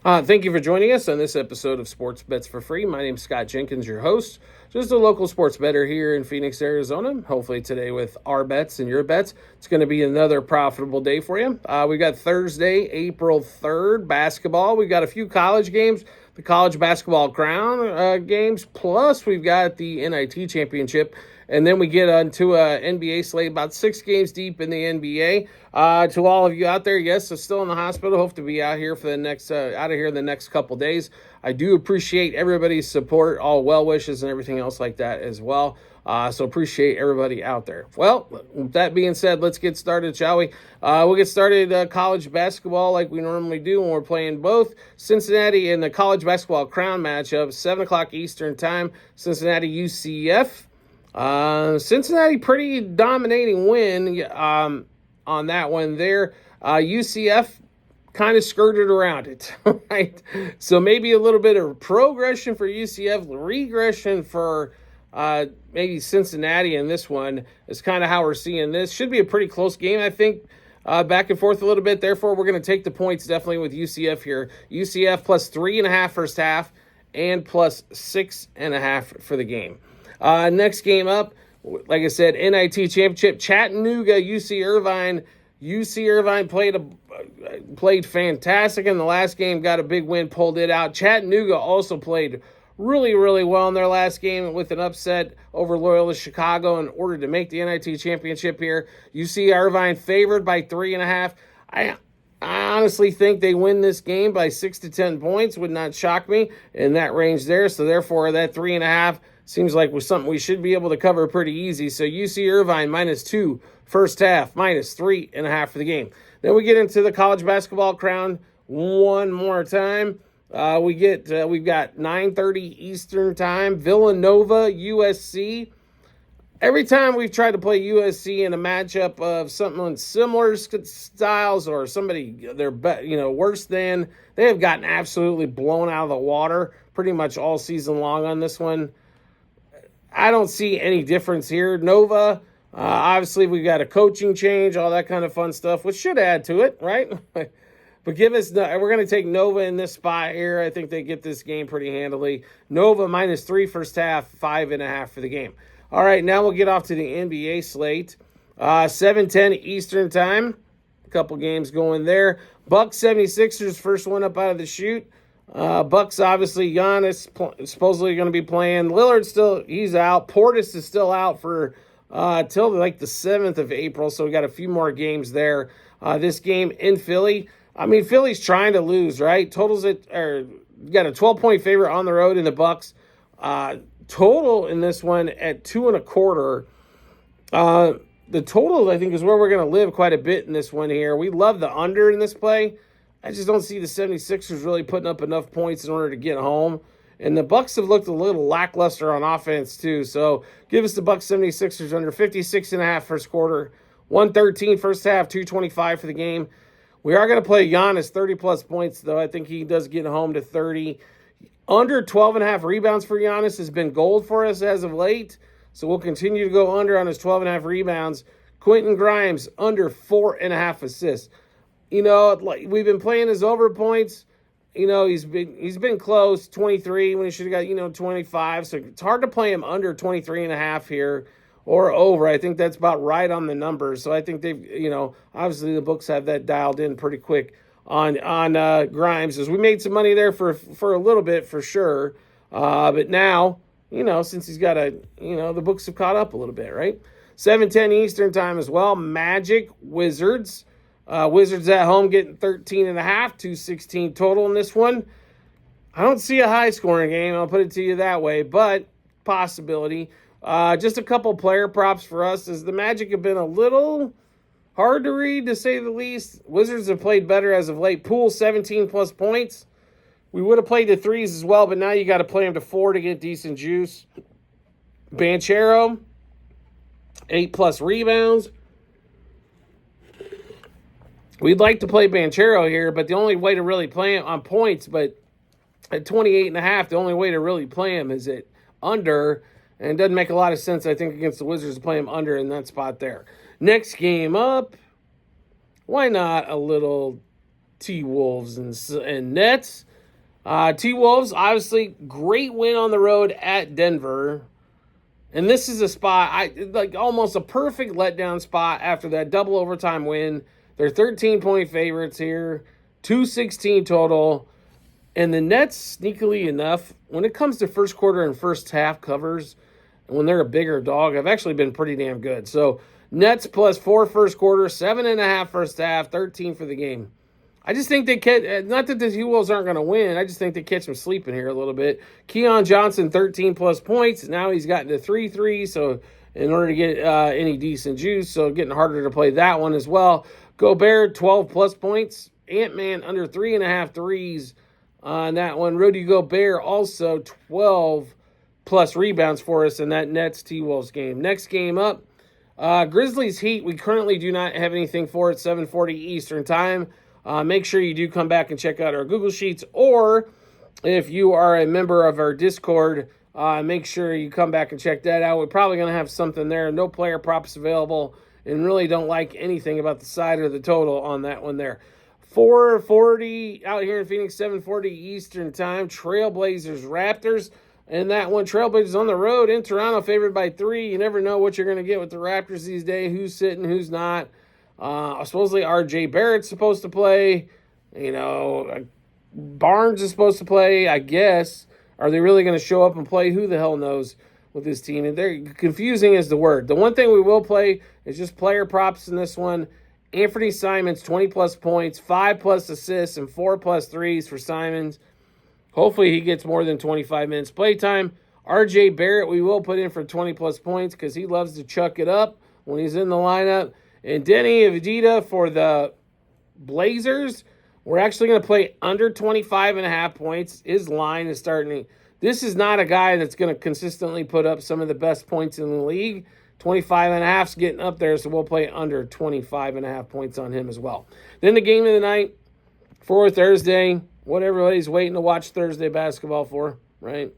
Thank you for joining us on this episode of Sports Bets for Free. My name's Scott Jenkins, your host, just a local sports bettor here in Phoenix, Arizona. Hopefully today with our bets and your bets, it's going to be another profitable day for you. We got Thursday, April 3rd, basketball. We've got a few college games, the College Basketball Crown games, plus we've got the NIT Championship. And then we get onto an NBA slate, about 6 games deep in the NBA. To all of you out there, yes, so still in the hospital. Hope to be out here for the next out of here in the next couple days. I do appreciate everybody's support, all well wishes, and everything else like that as well. So appreciate everybody out there. Well, with that being said, let's get started, shall we? We'll get started college basketball like we normally do when we're playing both Cincinnati and the College Basketball Crown matchup, 7 o'clock Eastern Time, Cincinnati UCF. Cincinnati pretty dominating win on that one there. UCF kind of skirted around it, right? So maybe a little bit of progression for UCF, regression for maybe Cincinnati in this one is kind of how we're seeing this. Should be a pretty close game, I think. Back and forth a little bit. Therefore, we're going to take the points definitely with UCF here. UCF plus 3.5 first half and plus 6.5 for the game. Next game up, like I said, NIT Championship, Chattanooga, UC Irvine. UC Irvine played fantastic in the last game, got a big win, pulled it out. Chattanooga also played really, really well in their last game with an upset over Loyola Chicago in order to make the NIT Championship here. UC Irvine favored by 3.5. I honestly think they win this game by 6 to 10 points. Would not shock me in that range there. So therefore, that 3.5 seems like was something we should be able to cover pretty easy. So UC Irvine -2 first half, -3.5 for the game. Then we get into the College Basketball Crown one more time. We've got 9:30 Eastern Time, Villanova, USC. Every time we've tried to play USC in a matchup of something similar styles or somebody they're worse than, they have gotten absolutely blown out of the water pretty much all season long on this one. I don't see any difference here. Nova, obviously we got a coaching change, all that kind of fun stuff, which should add to it, right? But we're going to take Nova in this spot here. I think they get this game pretty handily. Nova -3 first half, 5.5 for the game. All right, now we'll get off to the NBA slate. 7:10 Eastern Time. A couple games going there. Bucks 76ers, first one up out of the chute. Bucks, obviously, Giannis supposedly going to be playing. Lillard he's out. Portis is still out for till like the 7th of April, so we got a few more games there. This game in Philly. I mean, Philly's trying to lose, right? Got a 12-point favorite on the road in the Bucks. Total in this one at 2.25. The total, I think, is where we're going to live quite a bit in this one here. We love the under in this play. I just don't see the 76ers really putting up enough points in order to get home. And the Bucks have looked a little lackluster on offense, too. So give us the Bucks 76ers under 56.5 first quarter, 113 first half, 225 for the game. We are going to play Giannis 30-plus points, though. I think he does get home to 30. Under 12.5 rebounds for Giannis has been gold for us as of late. So we'll continue to go under on his 12.5 rebounds. Quentin Grimes under 4.5 assists. Like we've been playing his over points. He's been close, 23 when he should have got, 25. So it's hard to play him under 23.5 here or over. I think that's about right on the numbers. So I think they've, obviously the books have that dialed in pretty quick on Grimes, as we made some money there for a little bit for sure. But now, since he's got the books have caught up a little bit, right? 7:10 Eastern Time as well. Magic, Wizards. Wizards at home getting 13.5, 216 total in this one. I don't see a high-scoring game, I'll put it to you that way, but possibility. Just a couple player props for us, as the Magic have been a little hard to read, to say the least. Wizards have played better as of late. Poole, 17-plus points. We would have played the threes as well, but now you got to play them to 4 to get decent juice. Banchero, 8-plus rebounds. We'd like to play Banchero here, but the only way to really play him on points, but at 28.5, the only way to really play him is at under, and it doesn't make a lot of sense, I think, against the Wizards to play him under in that spot there. Next game up, why not a little T-Wolves and Nets? T-Wolves, obviously, great win on the road at Denver. And this is a spot, like almost a perfect letdown spot after that double overtime win. They're 13-point favorites here, 216 total. And the Nets, sneakily enough, when it comes to first quarter and first half covers, and when they're a bigger dog, have actually been pretty damn good. So Nets plus 4 first quarter, 7.5 first half, 13 for the game. I just think they catch, not that the T-Wolves aren't going to win, I just think they catch them sleeping here a little bit. Keon Johnson, 13 plus points. Now he's gotten to 3 so in order to get any decent juice, so getting harder to play that one as well. Gobert, 12 plus points. Ant-Man under 3.5 threes on that one. Rudy Gobert also 12 plus rebounds for us in that Nets T-Wolves game. Next game up, Grizzlies Heat. We currently do not have anything for it, 7:40 Eastern time. Make sure you do come back and check out our Google Sheets, or if you are a member of our Discord, make sure you come back and check that out. We're probably going to have something there. No player props available, and really don't like anything about the side or the total on that one there. 4:40 out here in Phoenix, 7:40 Eastern time. Trailblazers Raptors, and that one, Trailblazers on the road in Toronto, favored by 3. You never know what you're going to get with the Raptors these days. Who's sitting, who's not. Supposedly RJ Barrett's supposed to play. Barnes is supposed to play, I guess. Are they really going to show up and play? Who the hell knows with this team? And they're confusing is the word. The one thing we will play is just player props in this one. Anthony Simons, 20 plus points, 5 plus assists, and 4 plus threes for Simons. Hopefully he gets more than 25 minutes playtime. RJ Barrett, we will put in for 20 plus points because he loves to chuck it up when he's in the lineup. And Denny Avdija for the Blazers, we're actually going to play under 25.5 points. His line is starting to... This is not a guy that's going to consistently put up some of the best points in the league. 25.5 is getting up there, so we'll play under 25.5 points on him as well. Then the game of the night for Thursday, what everybody's waiting to watch Thursday basketball for, right?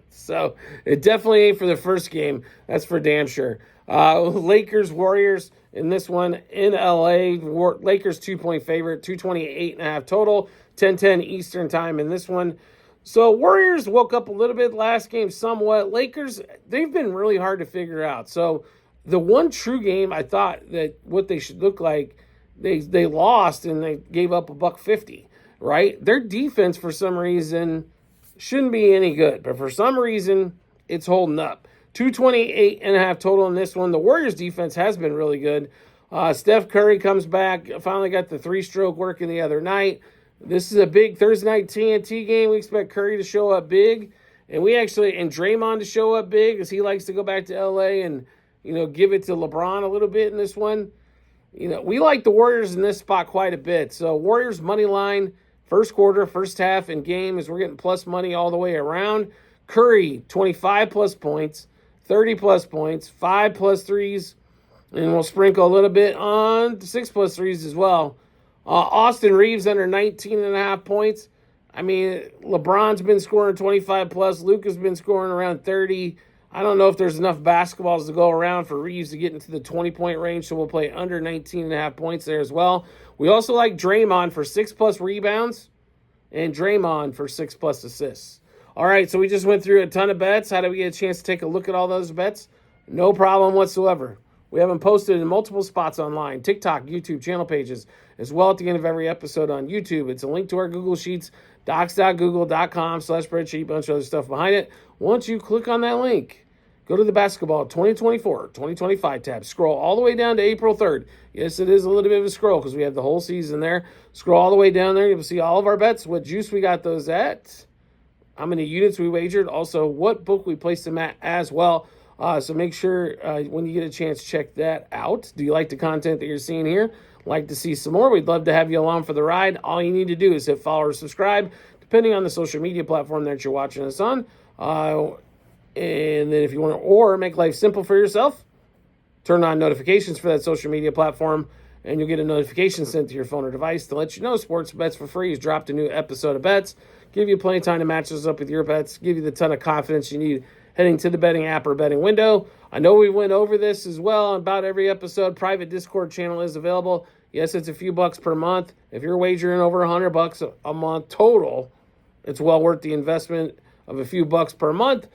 So it definitely ain't for the first game. That's for damn sure. Lakers, Warriors in this one in LA. Lakers 2-point favorite, 228.5 total, 10:10 Eastern time in this one. So Warriors woke up a little bit last game somewhat. Lakers, they've been really hard to figure out. So the one true game I thought that what they should look like, they lost and they gave up $150, right? Their defense for some reason shouldn't be any good, but for some reason it's holding up. 228.5 total in this one. The Warriors defense has been really good. Steph Curry comes back, finally got the 3-stroke working the other night. This is a big Thursday night TNT game. We expect Curry to show up big, and Draymond to show up big because he likes to go back to LA and, give it to LeBron a little bit in this one. We like the Warriors in this spot quite a bit. So Warriors money line, first quarter, first half, and game as we're getting plus money all the way around. Curry, 25 plus points, 30 plus points, 5 plus threes, and we'll sprinkle a little bit on 6 plus threes as well. Austin Reeves under 19.5 points. I mean, LeBron's been scoring 25 plus. Luka's been scoring around 30. I don't know if there's enough basketballs to go around for Reeves to get into the 20-point range, so we'll play under 19.5 points there as well. We also like Draymond for 6 plus rebounds and Draymond for 6 plus assists. All right, so we just went through a ton of bets. How did we get a chance to take a look at all those bets? No problem whatsoever. We have them posted in multiple spots online, TikTok, YouTube, channel pages, as well at the end of every episode on YouTube. It's a link to our Google Sheets, docs.google.com/spreadsheet, bunch of other stuff behind it. Once you click on that link, go to the basketball 2024-2025 tab. Scroll all the way down to April 3rd. Yes, it is a little bit of a scroll because we have the whole season there. Scroll all the way down there. You'll see all of our bets, what juice we got those at, how many units we wagered, also what book we placed them at as well. So make sure when you get a chance, check that out. Do you like the content that you're seeing here? Like to see some more? We'd love to have you along for the ride. All you need to do is hit follow or subscribe, depending on the social media platform that you're watching us on. And then if you want to, or make life simple for yourself, turn on notifications for that social media platform, and you'll get a notification sent to your phone or device to let you know Sports Bets for Free has dropped a new episode of bets. Give you plenty of time to match those up with your bets. Give you the ton of confidence you need heading to the betting app or betting window. I know we went over this as well about every episode. Private Discord channel is available. Yes, it's a few bucks per month. If you're wagering over $100 a month total, It's well worth the investment of a few bucks per month.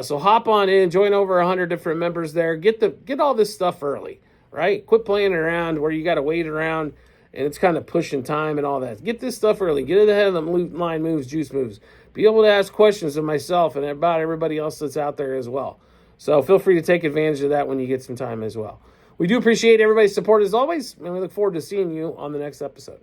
So hop on in, join over 100 different members there. Get all this stuff early, right? Quit playing around where you got to wait around and it's kind of pushing time and all that. Get this stuff early. Get it ahead of them line moves, juice moves. Be able to ask questions of myself and about everybody else that's out there as well. So feel free to take advantage of that when you get some time as well. We do appreciate everybody's support as always, and we look forward to seeing you on the next episode.